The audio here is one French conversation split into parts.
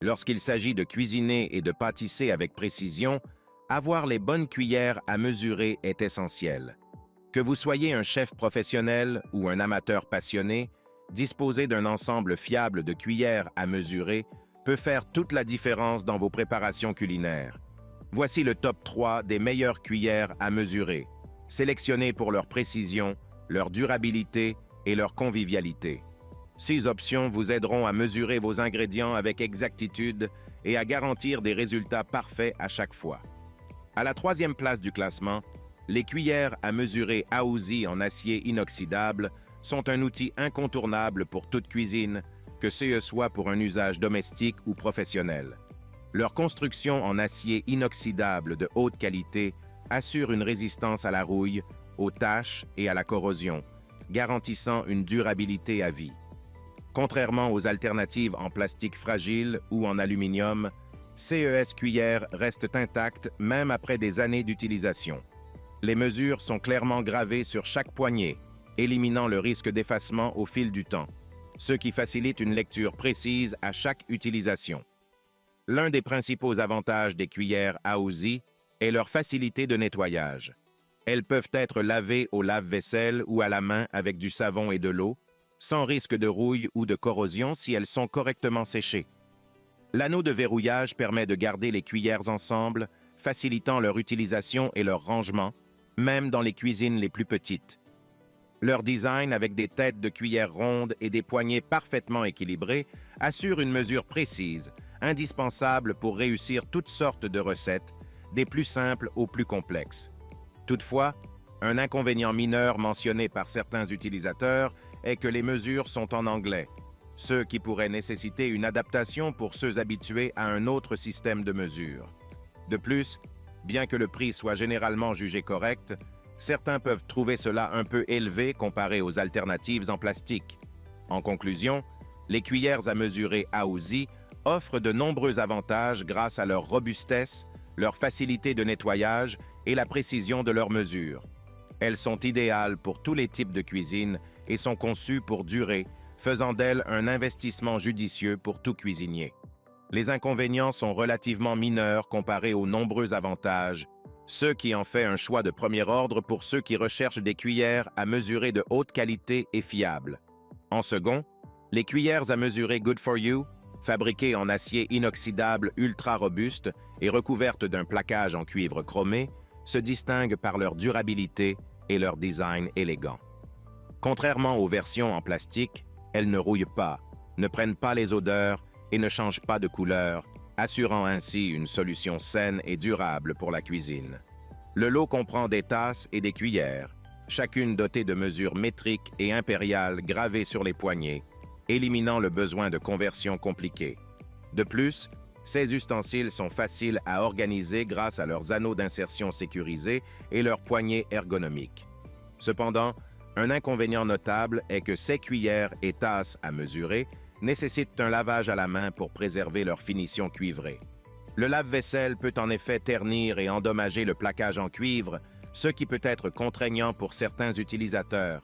Lorsqu'il s'agit de cuisiner et de pâtisser avec précision, avoir les bonnes cuillères à mesurer est essentiel. Que vous soyez un chef professionnel ou un amateur passionné, disposer d'un ensemble fiable de cuillères à mesurer peut faire toute la différence dans vos préparations culinaires. Voici le top 3 des meilleures cuillères à mesurer, sélectionnées pour leur précision, leur durabilité et leur convivialité. Ces options vous aideront à mesurer vos ingrédients avec exactitude et à garantir des résultats parfaits à chaque fois. À la 3e place du classement, les cuillères à mesurer Aouzi en acier inoxydable sont un outil incontournable pour toute cuisine, que ce soit pour un usage domestique ou professionnel. Leur construction en acier inoxydable de haute qualité assure une résistance à la rouille, aux taches et à la corrosion, garantissant une durabilité à vie. Contrairement aux alternatives en plastique fragile ou en aluminium, CES cuillères restent intactes même après des années d'utilisation. Les mesures sont clairement gravées sur chaque poignée, éliminant le risque d'effacement au fil du temps, ce qui facilite une lecture précise à chaque utilisation. L'un des principaux avantages des cuillères Aouzi est leur facilité de nettoyage. Elles peuvent être lavées au lave-vaisselle ou à la main avec du savon et de l'eau, sans risque de rouille ou de corrosion si elles sont correctement séchées. L'anneau de verrouillage permet de garder les cuillères ensemble, facilitant leur utilisation et leur rangement, même dans les cuisines les plus petites. Leur design avec des têtes de cuillères rondes et des poignées parfaitement équilibrées assure une mesure précise, indispensable pour réussir toutes sortes de recettes, des plus simples aux plus complexes. Toutefois, un inconvénient mineur mentionné par certains utilisateurs est que les mesures sont en anglais, ce qui pourrait nécessiter une adaptation pour ceux habitués à un autre système de mesure. De plus, bien que le prix soit généralement jugé correct, certains peuvent trouver cela un peu élevé comparé aux alternatives en plastique. En conclusion, les cuillères à mesurer Aouzi offrent de nombreux avantages grâce à leur robustesse, leur facilité de nettoyage et la précision de leurs mesures. Elles sont idéales pour tous les types de cuisine et sont conçues pour durer, faisant d'elles un investissement judicieux pour tout cuisinier. Les inconvénients sont relativement mineurs comparés aux nombreux avantages, ce qui en fait un choix de premier ordre pour ceux qui recherchent des cuillères à mesurer de haute qualité et fiables. En second, les cuillères à mesurer Good for You, fabriquées en acier inoxydable ultra robuste et recouvertes d'un plaquage en cuivre chromé, se distinguent par leur durabilité et leur design élégant. Contrairement aux versions en plastique, elles ne rouillent pas, ne prennent pas les odeurs et ne changent pas de couleur, assurant ainsi une solution saine et durable pour la cuisine. Le lot comprend des tasses et des cuillères, chacune dotée de mesures métriques et impériales gravées sur les poignées, éliminant le besoin de conversion compliquée. De plus, ces ustensiles sont faciles à organiser grâce à leurs anneaux d'insertion sécurisés et leurs poignées ergonomiques. Cependant, un inconvénient notable est que ces cuillères et tasses à mesurer nécessitent un lavage à la main pour préserver leur finition cuivrée. Le lave-vaisselle peut en effet ternir et endommager le plaquage en cuivre, ce qui peut être contraignant pour certains utilisateurs.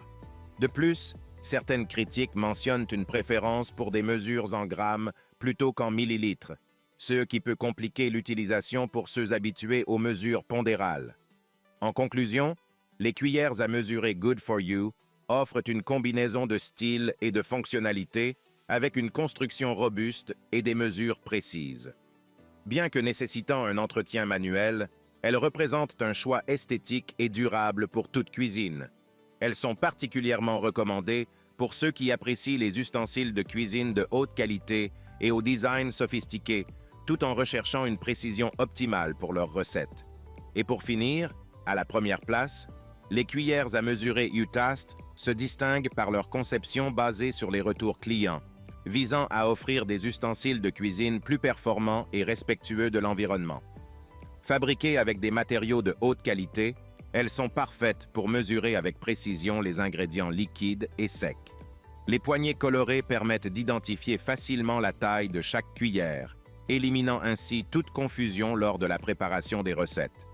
De plus, certaines critiques mentionnent une préférence pour des mesures en grammes plutôt qu'en millilitres, ce qui peut compliquer l'utilisation pour ceux habitués aux mesures pondérales. En conclusion, les cuillères à mesurer Good for You offrent une combinaison de style et de fonctionnalité avec une construction robuste et des mesures précises. Bien que nécessitant un entretien manuel, elles représentent un choix esthétique et durable pour toute cuisine. Elles sont particulièrement recommandées pour ceux qui apprécient les ustensiles de cuisine de haute qualité et au design sophistiqué, tout en recherchant une précision optimale pour leurs recettes. Et pour finir, à la première place, les cuillères à mesurer UTAST se distinguent par leur conception basée sur les retours clients, visant à offrir des ustensiles de cuisine plus performants et respectueux de l'environnement. Fabriquées avec des matériaux de haute qualité, elles sont parfaites pour mesurer avec précision les ingrédients liquides et secs. Les poignées colorées permettent d'identifier facilement la taille de chaque cuillère, éliminant ainsi toute confusion lors de la préparation des recettes.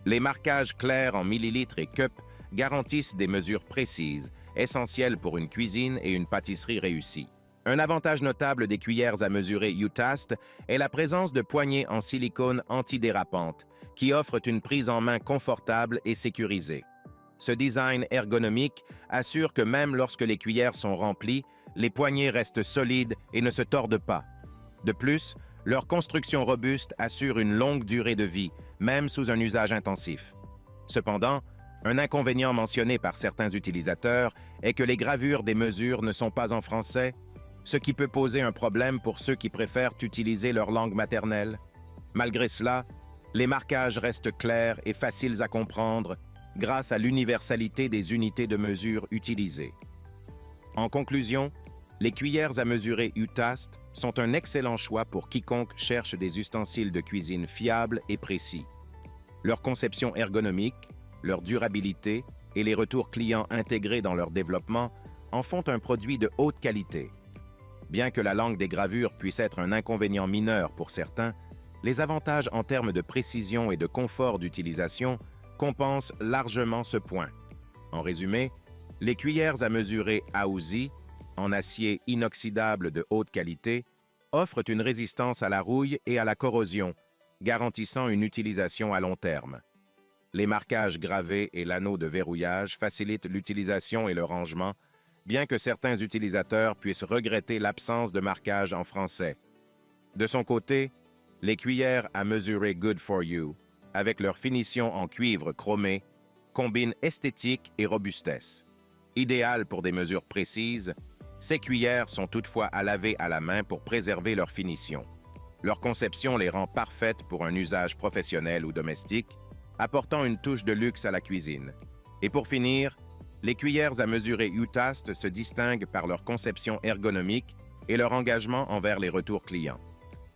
Les marquages clairs en millilitres et cups garantissent des mesures précises, essentielles pour une cuisine et une pâtisserie réussie. Un avantage notable des cuillères à mesurer Utast est la présence de poignées en silicone antidérapantes, qui offrent une prise en main confortable et sécurisée. Ce design ergonomique assure que même lorsque les cuillères sont remplies, les poignées restent solides et ne se tordent pas. De plus, leur construction robuste assure une longue durée de vie, même sous un usage intensif. Cependant, un inconvénient mentionné par certains utilisateurs est que les gravures des mesures ne sont pas en français, ce qui peut poser un problème pour ceux qui préfèrent utiliser leur langue maternelle. Malgré cela, les marquages restent clairs et faciles à comprendre grâce à l'universalité des unités de mesure utilisées. En conclusion, les cuillères à mesurer Utast sont un excellent choix pour quiconque cherche des ustensiles de cuisine fiables et précis. Leur conception ergonomique, leur durabilité et les retours clients intégrés dans leur développement en font un produit de haute qualité. Bien que la langue des gravures puisse être un inconvénient mineur pour certains, les avantages en termes de précision et de confort d'utilisation compensent largement ce point. En résumé, les cuillères à mesurer Aouzi, en acier inoxydable de haute qualité, offrent une résistance à la rouille et à la corrosion, garantissant une utilisation à long terme. Les marquages gravés et l'anneau de verrouillage facilitent l'utilisation et le rangement, bien que certains utilisateurs puissent regretter l'absence de marquage en français. De son côté, les cuillères à mesurer Good for You, avec leur finition en cuivre chromé, combinent esthétique et robustesse. Idéales pour des mesures précises, ces cuillères sont toutefois à laver à la main pour préserver leur finition. Leur conception les rend parfaites pour un usage professionnel ou domestique, apportant une touche de luxe à la cuisine. Et pour finir, les cuillères à mesurer Utast se distinguent par leur conception ergonomique et leur engagement envers les retours clients.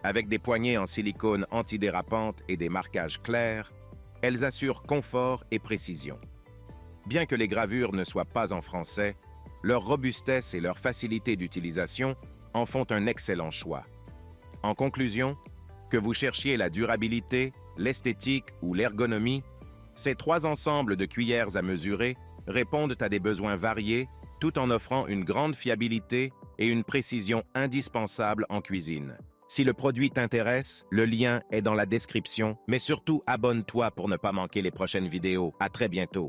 Avec des poignées en silicone antidérapantes et des marquages clairs, elles assurent confort et précision. Bien que les gravures ne soient pas en français, leur robustesse et leur facilité d'utilisation en font un excellent choix. En conclusion, que vous cherchiez la durabilité, l'esthétique ou l'ergonomie, ces trois ensembles de cuillères à mesurer répondent à des besoins variés tout en offrant une grande fiabilité et une précision indispensables en cuisine. Si le produit t'intéresse, le lien est dans la description, mais surtout abonne-toi pour ne pas manquer les prochaines vidéos. À très bientôt.